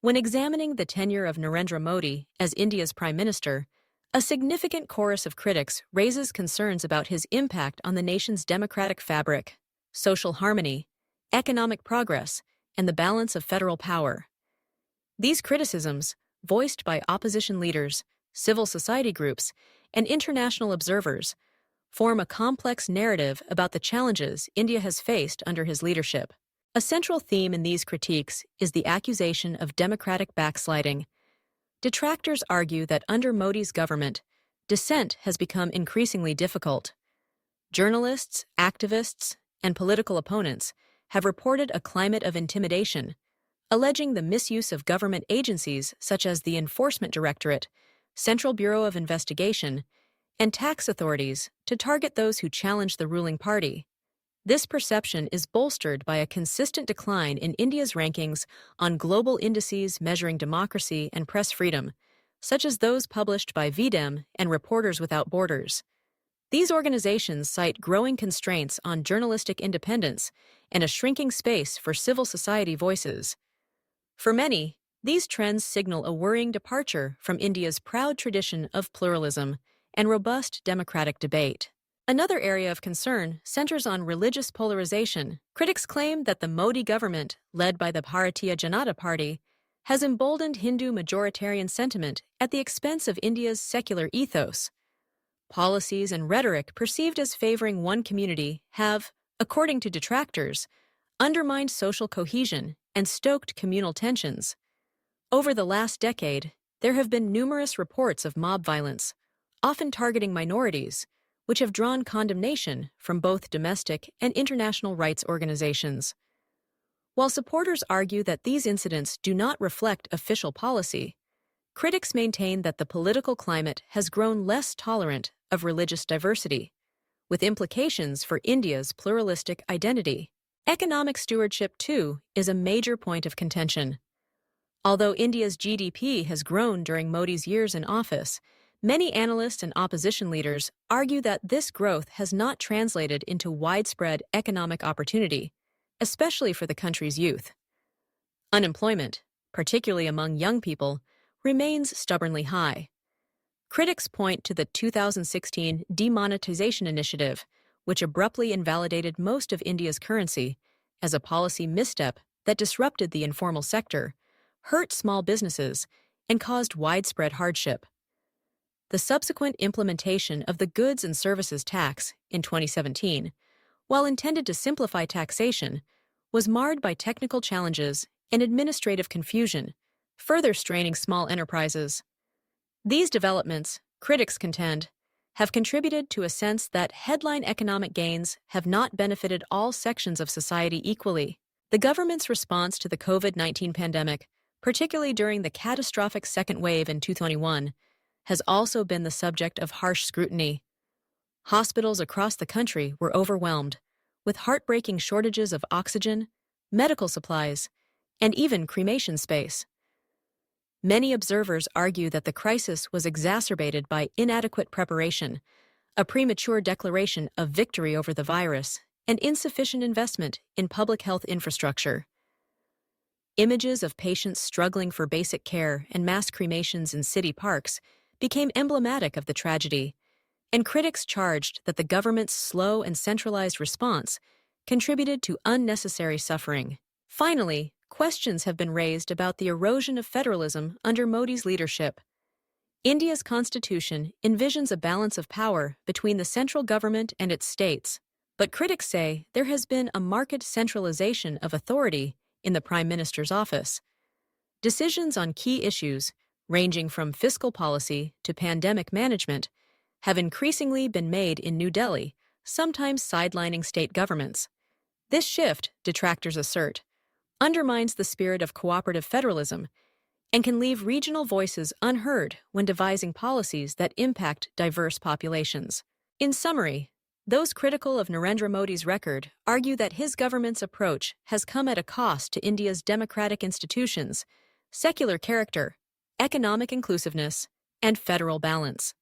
When examining the tenure of Narendra Modi as India's Prime Minister, a significant chorus of critics raises concerns about his impact on the nation's democratic fabric, social harmony, economic progress, and the balance of federal power. These criticisms, voiced by opposition leaders, civil society groups, and international observers, form a complex narrative about the challenges India has faced under his leadership. A central theme in these critiques is the accusation of democratic backsliding. Detractors argue that under Modi's government, dissent has become increasingly difficult. Journalists, activists, and political opponents have reported a climate of intimidation, alleging the misuse of government agencies such as the Enforcement Directorate, Central Bureau of Investigation, and tax authorities to target those who challenge the ruling party. This perception is bolstered by a consistent decline in India's rankings on global indices measuring democracy and press freedom, such as those published by V-Dem and Reporters Without Borders. These organizations cite growing constraints on journalistic independence and a shrinking space for civil society voices. For many, these trends signal a worrying departure from India's proud tradition of pluralism and robust democratic debate. Another area of concern centers on religious polarization. Critics claim that the Modi government, led by the Bharatiya Janata Party, has emboldened Hindu majoritarian sentiment at the expense of India's secular ethos. Policies and rhetoric perceived as favoring one community have, according to detractors, undermined social cohesion and stoked communal tensions. Over the last decade, there have been numerous reports of mob violence, often targeting minorities, which have drawn condemnation from both domestic and international rights organizations. While supporters argue that these incidents do not reflect official policy, critics maintain that the political climate has grown less tolerant of religious diversity, with implications for India's pluralistic identity. Economic stewardship, too, is a major point of contention. Although India's GDP has grown during Modi's years in office, many analysts and opposition leaders argue that this growth has not translated into widespread economic opportunity, especially for the country's youth. Unemployment, particularly among young people, remains stubbornly high. Critics point to the 2016 demonetization initiative, which abruptly invalidated most of India's currency, as a policy misstep that disrupted the informal sector, hurt small businesses, and caused widespread hardship. The subsequent implementation of the Goods and Services Tax in 2017, while intended to simplify taxation, was marred by technical challenges and administrative confusion, further straining small enterprises. These developments, critics contend, have contributed to a sense that headline economic gains have not benefited all sections of society equally. The government's response to the COVID-19 pandemic, particularly during the catastrophic second wave in 2021, has also been the subject of harsh scrutiny. Hospitals across the country were overwhelmed, with heartbreaking shortages of oxygen, medical supplies, and even cremation space. Many observers argue that the crisis was exacerbated by inadequate preparation, a premature declaration of victory over the virus, and insufficient investment in public health infrastructure. Images of patients struggling for basic care and mass cremations in city parks became emblematic of the tragedy, and critics charged that the government's slow and centralized response contributed to unnecessary suffering. Finally, questions have been raised about the erosion of federalism under Modi's leadership. India's constitution envisions a balance of power between the central government and its states, but critics say there has been a marked centralization of authority in the Prime Minister's office. Decisions on key issues, ranging from fiscal policy to pandemic management, have increasingly been made in New Delhi, sometimes sidelining state governments. This shift, detractors assert, undermines the spirit of cooperative federalism and can leave regional voices unheard when devising policies that impact diverse populations. In summary, those critical of Narendra Modi's record argue that his government's approach has come at a cost to India's democratic institutions, secular character, economic inclusiveness, and federal balance.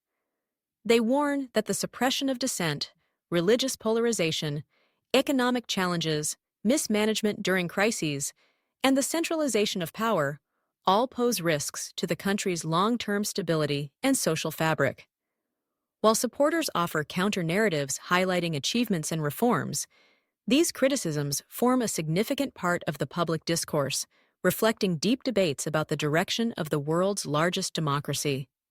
They warn that the suppression of dissent, religious polarization, economic challenges, mismanagement during crises, and the centralization of power all pose risks to the country's long-term stability and social fabric. While supporters offer counter-narratives highlighting achievements and reforms, these criticisms form a significant part of the public discourse, reflecting deep debates about the direction of the world's largest democracy.